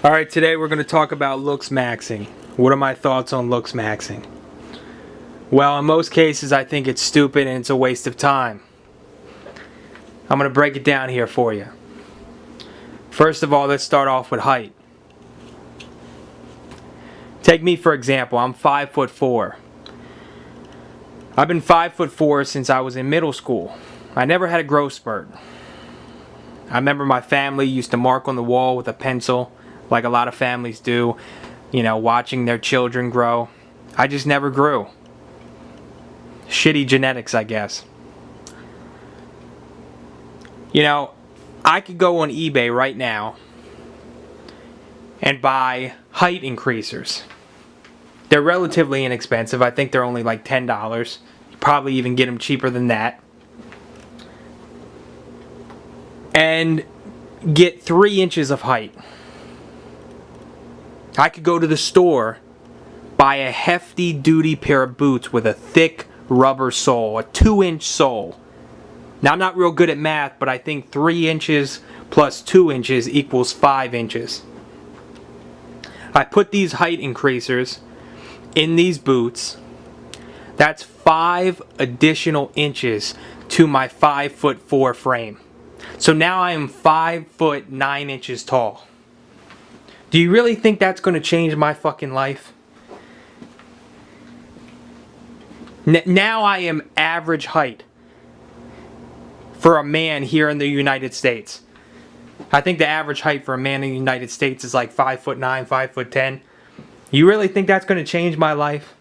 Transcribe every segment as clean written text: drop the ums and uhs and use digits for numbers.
Alright, today we're going to talk about looksmaxing. What are my thoughts on looksmaxing? Well, in most cases I think it's stupid and it's a waste of time. I'm going to break it down here for you. First of all, let's start off with height. Take me for example, I'm 5'4". I've been 5'4" since I was in middle school. I never had a growth spurt. I remember my family used to mark on the wall with a pencil, like a lot of families do, you know, watching their children grow. I just never grew. Shitty genetics, I guess. You know, I could go on eBay right now and buy height increasers. They're relatively inexpensive. I think they're only like $10. You probably even get them cheaper than that. And get 3 inches of height. I could go to the store, buy a hefty duty pair of boots with a thick rubber sole, a 2-inch sole. Now I'm not real good at math, but I think 3 inches plus 2 inches equals 5 inches. I put these height increasers in these boots. That's 5 additional inches to my 5'4" frame. So now I am 5'9" tall. Do you really think that's going to change my fucking life? Now I am average height for a man here in the United States. I think the average height for a man in the United States is like 5'9", 5'10". You really think that's going to change my life?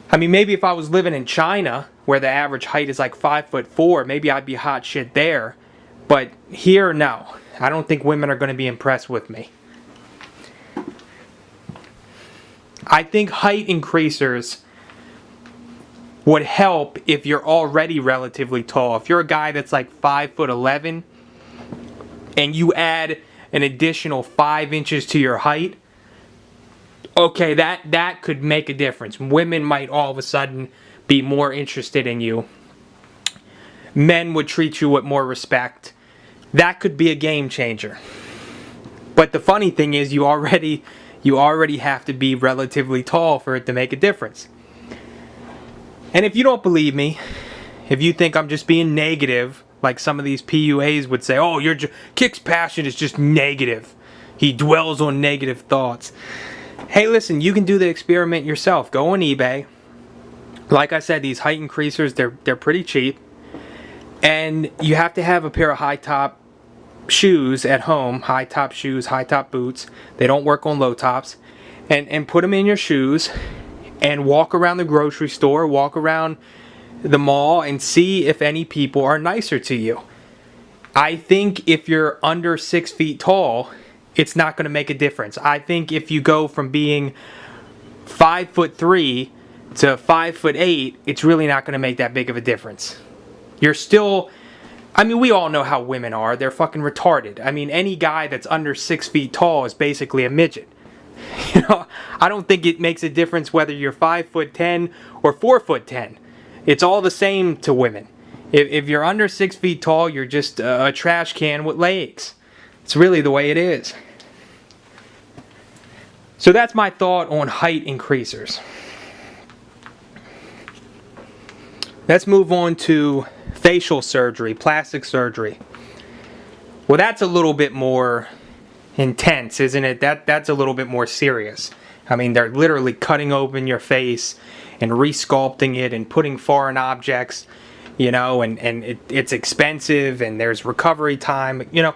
I mean, maybe if I was living in China, where the average height is like 5'4", maybe I'd be hot shit there. But here, no. I don't think women are going to be impressed with me. I think height increasers would help if you're already relatively tall. If you're a guy that's like 5'11", and you add an additional 5 inches to your height, okay, that could make a difference. Women might all of a sudden be more interested in you. Men would treat you with more respect. That could be a game changer. But the funny thing is, you already have to be relatively tall for it to make a difference. And if you don't believe me, if you think I'm just being negative, like some of these PUAs would say, oh, kickspassion is just negative. He dwells on negative thoughts. Hey, listen, you can do the experiment yourself. Go on eBay. Like I said, these height increasers, they're pretty cheap. And you have to have a pair of high top shoes at home. High top shoes, high top boots. They don't work on low tops. And put them in your shoes and walk around the grocery store, walk around the mall, and see if any people are nicer to you. I think if you're under 6 feet tall, it's not going to make a difference. I think if you go from being 5'3" to 5'8", it's really not going to make that big of a difference. You're still, I mean, we all know how women are. They're fucking retarded. I mean, any guy that's under 6 feet tall is basically a midget. You know, I don't think it makes a difference whether you're 5'10" or 4'10". It's all the same to women. If you're under 6 feet tall, you're just a trash can with legs. It's really the way it is. So that's my thought on height increasers. Let's move on to facial surgery, plastic surgery. Well, that's a little bit more intense, isn't it? That's a little bit more serious. I mean, they're literally cutting open your face and resculpting it and putting foreign objects, you know, and it's expensive and there's recovery time, you know.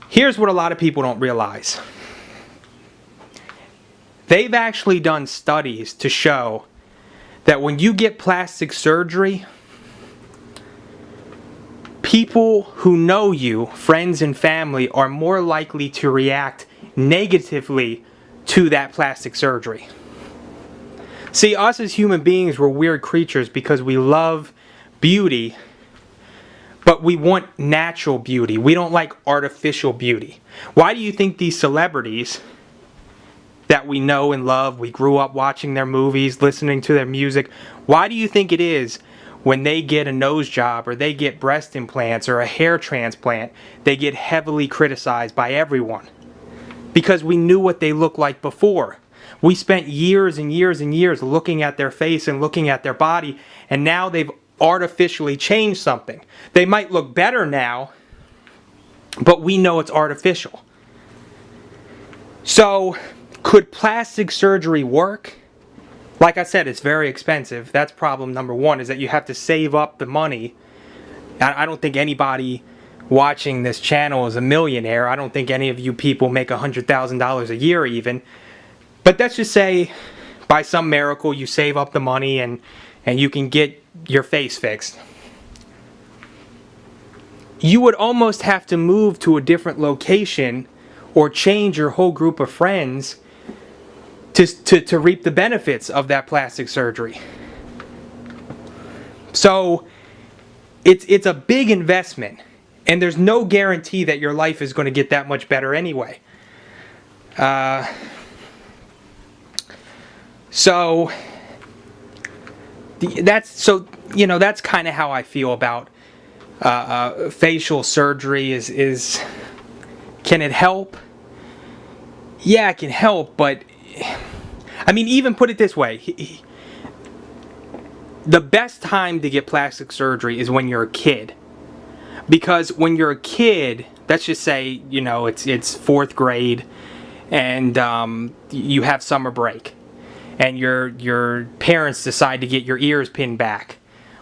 Here's what a lot of people don't realize. They've actually done studies to show that when you get plastic surgery, people who know you, friends and family, are more likely to react negatively to that plastic surgery. See, us as human beings, we're weird creatures because we love beauty, but we want natural beauty. We don't like artificial beauty. Why do you think these celebrities that we know and love, we grew up watching their movies, listening to their music, why do you think it is when they get a nose job or they get breast implants or a hair transplant, they get heavily criticized by everyone because we knew what they looked like before. We spent years and years and years looking at their face and looking at their body, and now they've artificially changed something. They might look better now, but we know it's artificial. So, could plastic surgery work? Like I said, it's very expensive. That's problem number one, is that you have to save up the money. I don't think anybody watching this channel is a millionaire. I don't think any of you people make $100,000 a year even. But let's just say, by some miracle, you save up the money and you can get your face fixed. You would almost have to move to a different location or change your whole group of friends to reap the benefits of that plastic surgery. So it's a big investment, and there's no guarantee that your life is going to get that much better anyway. So that's kind of how I feel about facial surgery. Is can it help? Yeah, it can help, but I mean, even put it this way, the best time to get plastic surgery is when you're a kid. Because when you're a kid, let's just say, you know, it's fourth grade and you have summer break and your parents decide to get your ears pinned back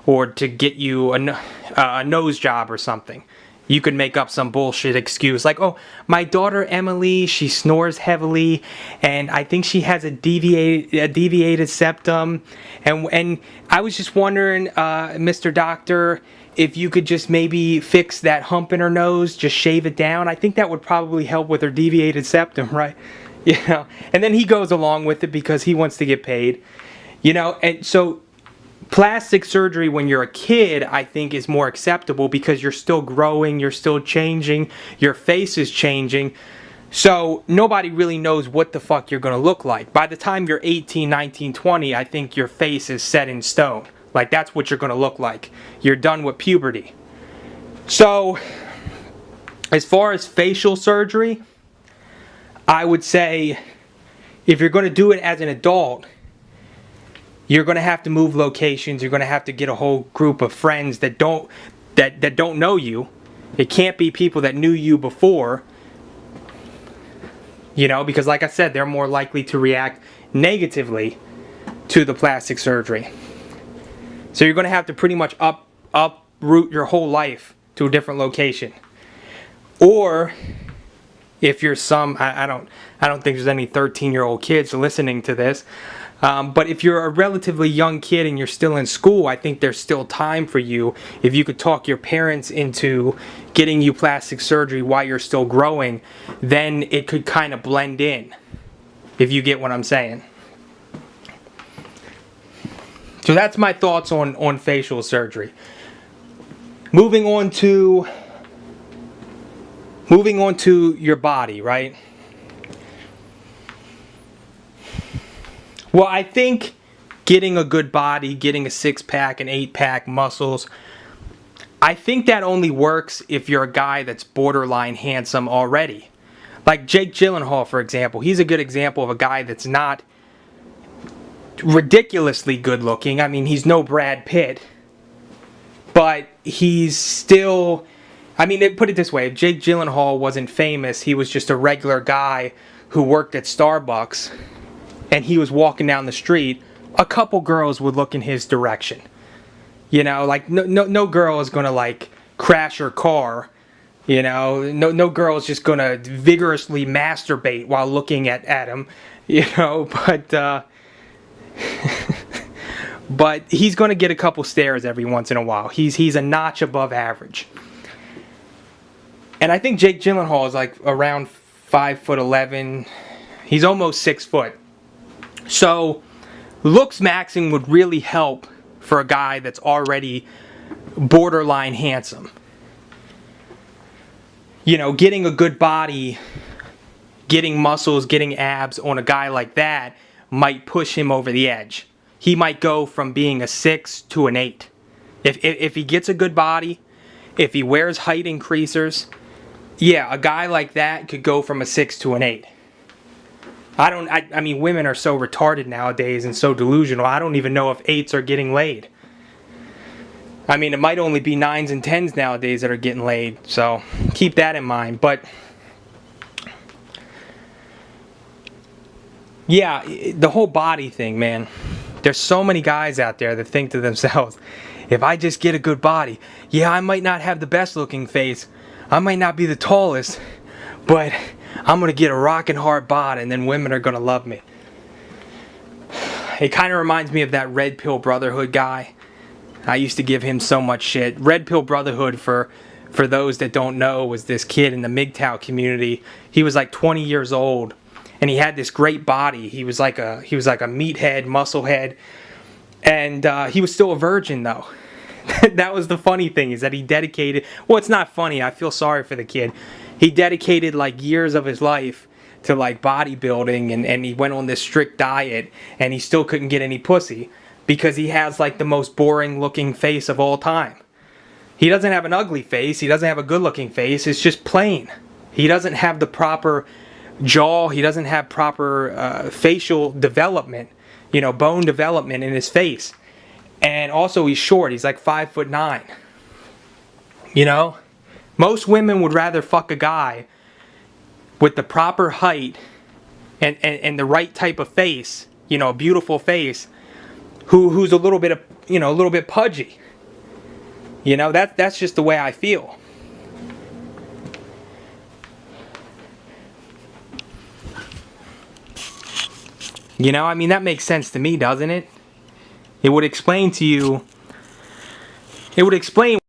or to get you a nose job or something. You could make up some bullshit excuse like, oh, my daughter Emily, she snores heavily, and I think she has a deviated septum, and I was just wondering, Mr. Doctor, if you could just maybe fix that hump in her nose, just shave it down. I think that would probably help with her deviated septum, right? You know, and then he goes along with it because he wants to get paid, you know, and so plastic surgery when you're a kid, I think, is more acceptable because you're still growing, you're still changing, your face is changing. So nobody really knows what the fuck you're going to look like. By the time you're 18, 19, 20, I think your face is set in stone. Like, that's what you're going to look like. You're done with puberty. So, as far as facial surgery, I would say if you're going to do it as an adult, you're going to have to move locations. You're going to have to get a whole group of friends that don't know you. It can't be people that knew you before. You know, because like I said, they're more likely to react negatively to the plastic surgery. So you're going to have to pretty much uproot your whole life to a different location. Or if you're I don't think there's any 13-year-old kids listening to this. But if you're a relatively young kid and you're still in school, I think there's still time for you. If you could talk your parents into getting you plastic surgery while you're still growing, then it could kind of blend in, if you get what I'm saying. So that's my thoughts on facial surgery. Moving on to your body, right? Well, I think getting a good body, getting a 6-pack, an 8-pack, muscles, I think that only works if you're a guy that's borderline handsome already. Like Jake Gyllenhaal, for example. He's a good example of a guy that's not ridiculously good looking. I mean, he's no Brad Pitt. But he's still... I mean, put it this way. If Jake Gyllenhaal wasn't famous, he was just a regular guy who worked at Starbucks, and he was walking down the street, a couple girls would look in his direction. You know, like no girl is gonna like crash her car. You know, no girl is just gonna vigorously masturbate while looking at him. You know, but he's gonna get a couple stares every once in a while. He's a notch above average. And I think Jake Gyllenhaal is like around 5'11". He's almost 6 foot. So, looksmaxing would really help for a guy that's already borderline handsome. You know, getting a good body, getting muscles, getting abs on a guy like that might push him over the edge. He might go from being a 6 to an 8. If he gets a good body, if he wears height increasers, yeah, a guy like that could go from a 6 to an 8. I mean, women are so retarded nowadays and so delusional. I don't even know if 8s are getting laid. I mean, it might only be 9s and 10s nowadays that are getting laid. So keep that in mind. But yeah, the whole body thing, man. There's so many guys out there that think to themselves, if I just get a good body, yeah, I might not have the best looking face. I might not be the tallest, but I'm going to get a rockin' hard bod and then women are going to love me. It kind of reminds me of that Red Pill Brotherhood guy. I used to give him so much shit. Red Pill Brotherhood, for those that don't know, was this kid in the MGTOW community. He was like 20 years old and he had this great body. He was like a meathead, musclehead, and he was still a virgin though. That was the funny thing, is that he dedicated, well, it's not funny, I feel sorry for the kid. He dedicated like years of his life to like bodybuilding, and he went on this strict diet, and he still couldn't get any pussy because he has like the most boring looking face of all time. He doesn't have an ugly face, he doesn't have a good looking face, it's just plain. He doesn't have the proper jaw, he doesn't have proper facial development, you know, bone development in his face. And also he's short, he's like 5'9". You know? Most women would rather fuck a guy with the proper height and the right type of face, you know, a beautiful face, who's a little bit of, you know, a little bit pudgy. You know, that's just the way I feel. You know, I mean, that makes sense to me, doesn't it? It would explain to you, it would explain